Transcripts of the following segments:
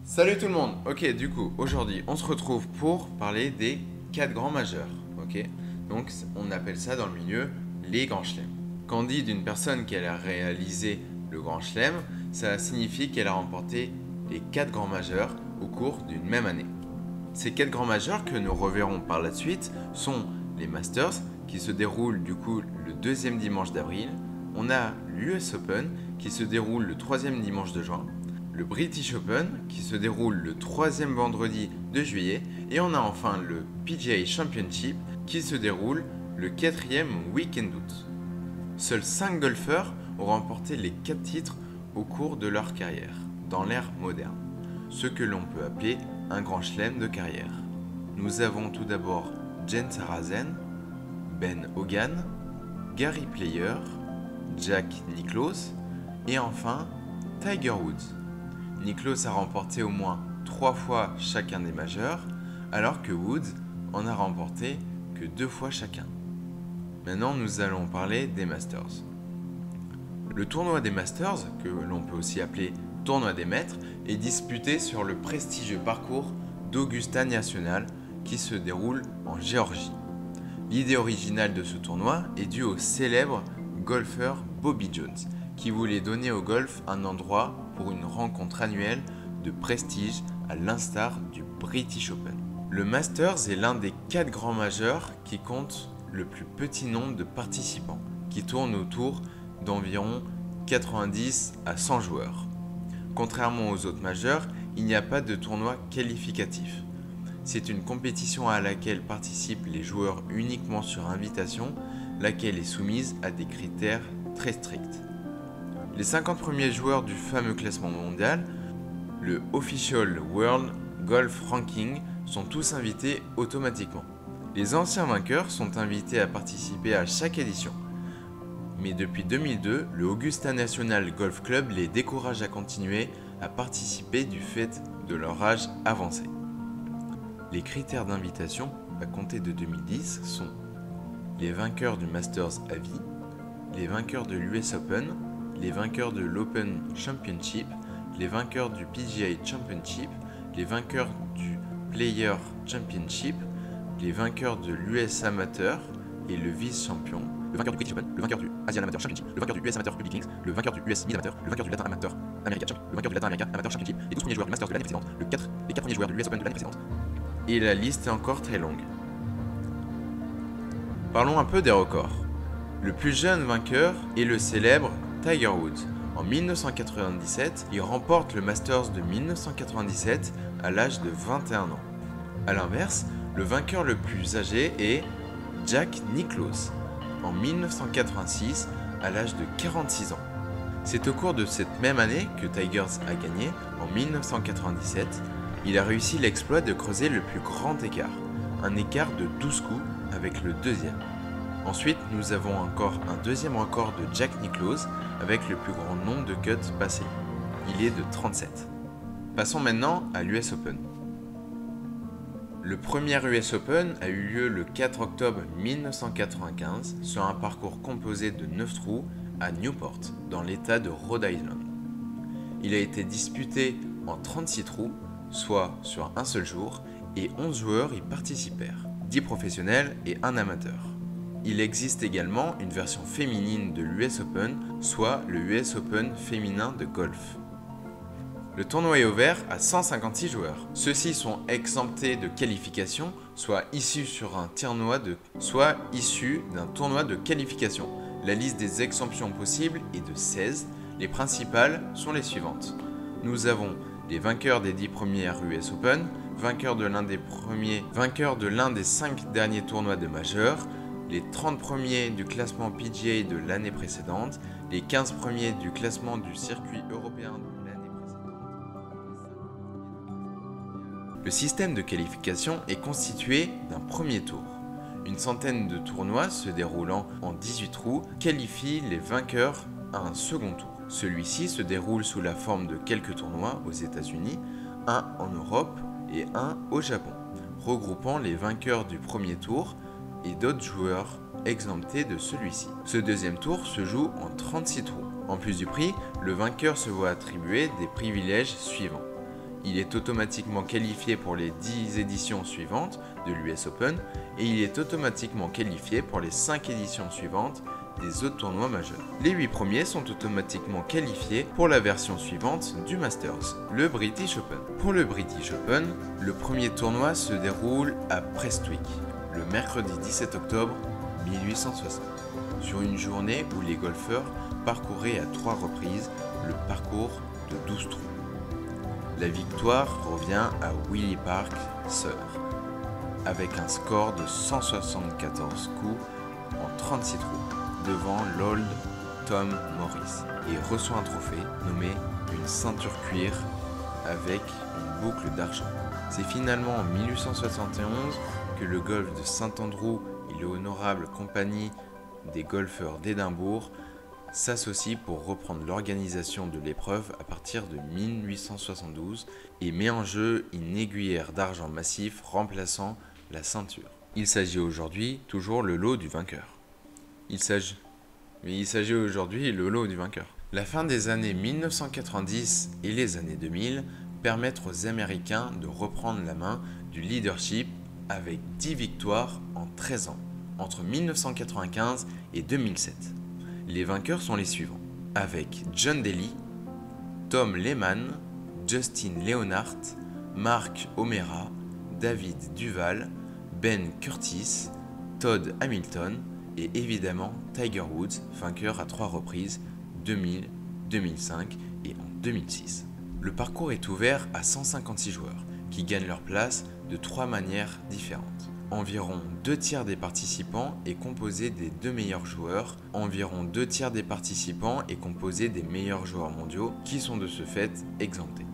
Salut tout le monde. Ok, du coup, aujourd'hui, on se retrouve pour parler des 4 grands majeurs. Ok, donc on appelle ça dans le milieu les grands chelems. Quand on dit d'une personne qu'elle a réalisé le grand chelem, ça signifie qu'elle a remporté les 4 grands majeurs au cours d'une même année. Ces 4 grands majeurs que nous reverrons par la suite sont les Masters qui se déroulent du coup le deuxième dimanche d'avril. On a l'US Open qui se déroule le troisième dimanche de juin, le British Open qui se déroule le troisième vendredi de juillet et on a enfin le PGA Championship qui se déroule le quatrième week-end d'août. Seuls 5 golfeurs ont remporté les 4 titres au cours de leur carrière, dans l'ère moderne, ce que l'on peut appeler un grand chelem de carrière. Nous avons tout d'abord Jens Sarazen, Ben Hogan, Gary Player, Jack Nicklaus et enfin Tiger Woods. Nicklaus a remporté au moins 3 fois chacun des majeurs, alors que Woods en a remporté que 2 fois chacun. Maintenant, nous allons parler des Masters. Le tournoi des Masters, que l'on peut aussi appeler tournoi des maîtres, est disputé sur le prestigieux parcours d'Augusta National qui se déroule en Géorgie. L'idée originale de ce tournoi est due au célèbre golfeur Bobby Jones, qui voulait donner au golf un endroit pour une rencontre annuelle de prestige à l'instar du British Open. Le Masters est l'un des 4 grands majeurs qui compte le plus petit nombre de participants, qui tourne autour d'environ 90 à 100 joueurs. Contrairement aux autres majeurs, il n'y a pas de tournoi qualificatif. C'est une compétition à laquelle participent les joueurs uniquement sur invitation, laquelle est soumise à des critères très stricts. Les 50 premiers joueurs du fameux classement mondial, le Official World Golf Ranking, sont tous invités automatiquement. Les anciens vainqueurs sont invités à participer à chaque édition. Mais depuis 2002, le Augusta National Golf Club les décourage à continuer à participer du fait de leur âge avancé. Les critères d'invitation, à compter de 2010, sont les vainqueurs du Masters à vie, les vainqueurs de l'US Open, les vainqueurs de l'Open Championship, les vainqueurs du PGA Championship, les vainqueurs du Player Championship, les vainqueurs de l'US Amateur et le vice-champion, le vainqueur du British Open, le vainqueur du Asian Amateur Championship, le vainqueur du US Amateur Public Links, le vainqueur du US Mid Amateur, le vainqueur du Latin Amateur America Championship, le vainqueur du Latin America Amateur Championship, les 12 premiers joueurs du Masters de l'année précédente, les 4 premiers joueurs de l'US Open de l'année précédente. Et la liste est encore très longue. Parlons un peu des records. Le plus jeune vainqueur est le célèbre Tiger Woods. En 1997, il remporte le Masters de 1997 à l'âge de 21 ans. A l'inverse, le vainqueur le plus âgé est Jack Nicklaus, en 1986 à l'âge de 46 ans. C'est au cours de cette même année que Tiger a gagné, en 1997, il a réussi l'exploit de creuser le plus grand écart, un écart de 12 coups avec le deuxième. Ensuite, nous avons encore un deuxième record de Jack Nicklaus avec le plus grand nombre de cuts passés. Il est de 37. Passons maintenant à l'US Open. Le premier US Open a eu lieu le 4 octobre 1995 sur un parcours composé de 9 trous à Newport, dans l'état de Rhode Island. Il a été disputé en 36 trous, soit sur un seul jour, et 11 joueurs y participèrent, 10 professionnels et 1 amateur. Il existe également une version féminine de l'US Open, soit le US Open féminin de golf. Le tournoi est ouvert à 156 joueurs. Ceux-ci sont exemptés de qualification, soit issus d'un tournoi de qualification. La liste des exemptions possibles est de 16. Les principales sont les suivantes. Nous avons les vainqueurs des 10 premières US Open, vainqueurs de l'un des 5 derniers tournois de majeurs, les 30 premiers du classement PGA de l'année précédente, les 15 premiers du classement du circuit européen de l'année précédente. Le système de qualification est constitué d'un premier tour. Une centaine de tournois se déroulant en 18 trous qualifient les vainqueurs à un second tour. Celui-ci se déroule sous la forme de quelques tournois aux États-Unis, un en Europe et un au Japon, regroupant les vainqueurs du premier tour et d'autres joueurs exemptés de celui-ci. Ce deuxième tour se joue en 36 trous. En plus du prix, le vainqueur se voit attribuer des privilèges suivants. il est automatiquement qualifié pour les 10 éditions suivantes de l'US Open et il est automatiquement qualifié pour les 5 éditions suivantes des autres tournois majeurs. Les 8 premiers sont automatiquement qualifiés pour la version suivante du Masters, le British Open. Pour le British Open, le premier tournoi se déroule à Prestwick, le mercredi 17 octobre 1860, sur une journée où les golfeurs parcouraient à 3 reprises le parcours de 12 trous. La victoire revient à Willie Park, Sir, avec un score de 174 coups en 36 trous, devant l'Old Tom Morris, et reçoit un trophée nommé une ceinture cuir avec une boucle d'argent. C'est finalement en 1871 que le golf de Saint-Andrew et l'honorable compagnie des golfeurs d'Édimbourg s'associe pour reprendre l'organisation de l'épreuve à partir de 1872 et met en jeu une aiguillère d'argent massif remplaçant la ceinture. Il s'agit aujourd'hui toujours le lot du vainqueur. Il s'agit aujourd'hui le lot du vainqueur. La fin des années 1990 et les années 2000 permettent aux Américains de reprendre la main du leadership avec 10 victoires en 13 ans, entre 1995 et 2007. Les vainqueurs sont les suivants, avec John Daly, Tom Lehman, Justin Leonhardt, Mark O'Meara, David Duval, Ben Curtis, Todd Hamilton et évidemment Tiger Woods, vainqueur à 3 reprises, 2000, 2005 et en 2006. Le parcours est ouvert à 156 joueurs qui gagnent leur place de 3 manières différentes. Environ 2 tiers des participants est composé des 2 meilleurs joueurs, environ 2 tiers des participants est composé des meilleurs joueurs mondiaux qui sont de ce fait exemptés.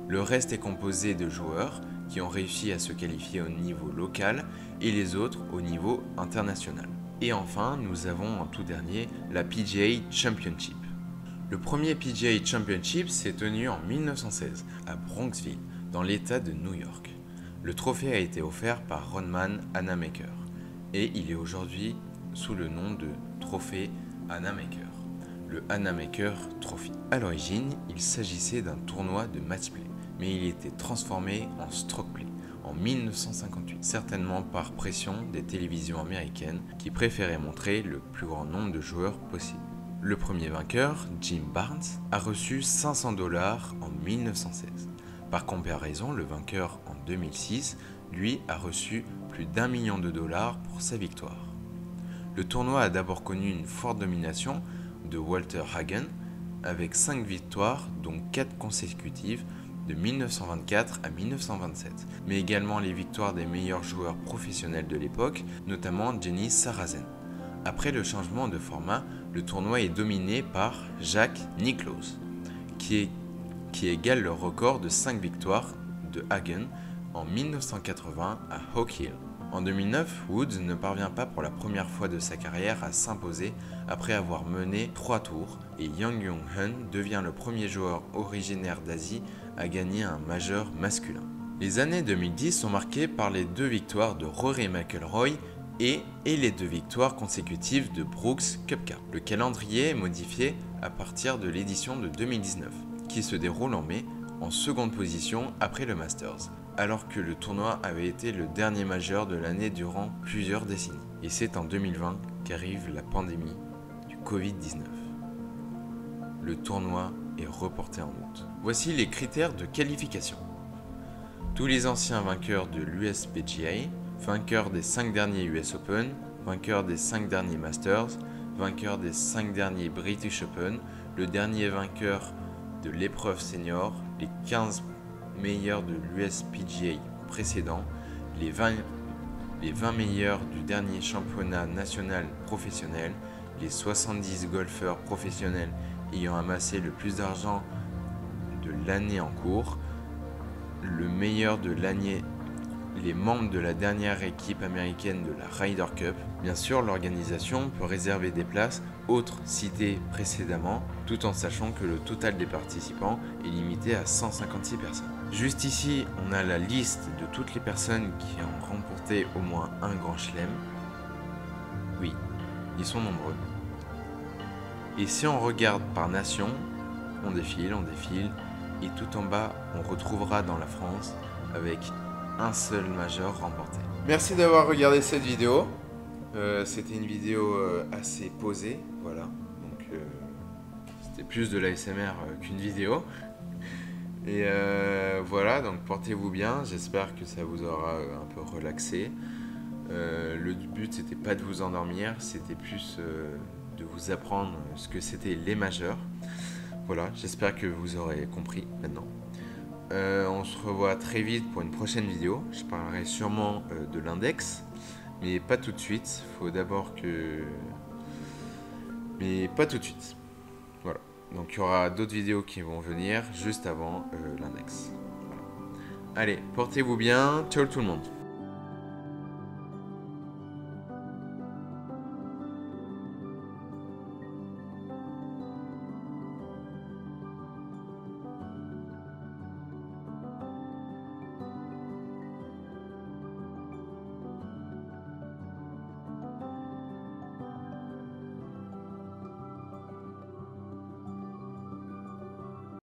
Le reste est composé de joueurs qui ont réussi à se qualifier au niveau local et les autres au niveau international. Et enfin, nous avons en tout dernier la PGA Championship. Le premier PGA Championship s'est tenu en 1916 à Bronxville, dans l'état de New York. Le trophée a été offert par Rodman Anamaker et il est aujourd'hui sous le nom de trophée Anamaker, le Anamaker Trophy. À l'origine, il s'agissait d'un tournoi de match-play, mais il était transformé en stroke play en 1958, certainement par pression des télévisions américaines qui préféraient montrer le plus grand nombre de joueurs possible. Le premier vainqueur, Jim Barnes, a reçu 500 $ en 1916. Par comparaison, le vainqueur en 2006, lui, a reçu plus d'1 million de dollars pour sa victoire. Le tournoi a d'abord connu une forte domination de Walter Hagen, avec 5 victoires, dont 4 consécutives, de 1924 à 1927, mais également les victoires des meilleurs joueurs professionnels de l'époque, notamment Jenny Sarazen. Après le changement de format, le tournoi est dominé par Jack Nicklaus, qui égale le record de 5 victoires de Hagen en 1980 à Oak Hill. En 2009, Woods ne parvient pas pour la première fois de sa carrière à s'imposer après avoir mené 3 tours et Yang Yong-hun devient le premier joueur originaire d'Asie à gagner un majeur masculin. Les années 2010 sont marquées par les 2 victoires de Rory McIlroy et les 2 victoires consécutives de Brooks Koepka. Le calendrier est modifié à partir de l'édition de 2019, qui se déroule en mai, en seconde position après le Masters, alors que le tournoi avait été le dernier majeur de l'année durant plusieurs décennies. Et c'est en 2020 qu'arrive la pandémie du Covid-19. Le tournoi est reporté en août. Voici les critères de qualification. Tous les anciens vainqueurs de l'USPGA, vainqueurs des 5 derniers US Open, vainqueurs des 5 derniers Masters, vainqueurs des 5 derniers British Open, le dernier vainqueur de l'épreuve senior, les 15 meilleurs de l'USPGA précédent, les 20 meilleurs du dernier championnat national professionnel, les 70 golfeurs professionnels ayant amassé le plus d'argent de l'année en cours, le meilleur de l'année, les membres de la dernière équipe américaine de la Ryder Cup. Bien sûr, l'organisation peut réserver des places autres citées précédemment, tout en sachant que le total des participants est limité à 156 personnes. Juste ici, on a la liste de toutes les personnes qui ont remporté au moins un grand chelem. Oui, ils sont nombreux. Et si on regarde par nation, on défile, et tout en bas, on retrouvera dans la France avec un seul majeur remporté. Merci d'avoir regardé cette vidéo. C'était une vidéo assez posée, voilà. Donc c'était plus de l'ASMR qu'une vidéo. Et voilà, donc portez-vous bien. J'espère que ça vous aura un peu relaxé. Le but c'était pas de vous endormir, c'était plus de vous apprendre ce que c'était les majeurs. Voilà, j'espère que vous aurez compris maintenant. On se revoit très vite pour une prochaine vidéo. Je parlerai sûrement de l'index, mais pas tout de suite. Faut d'abord que... Mais pas tout de suite. Voilà. Donc il y aura d'autres vidéos qui vont venir juste avant l'index. Voilà. Allez, portez-vous bien. Ciao tout le monde.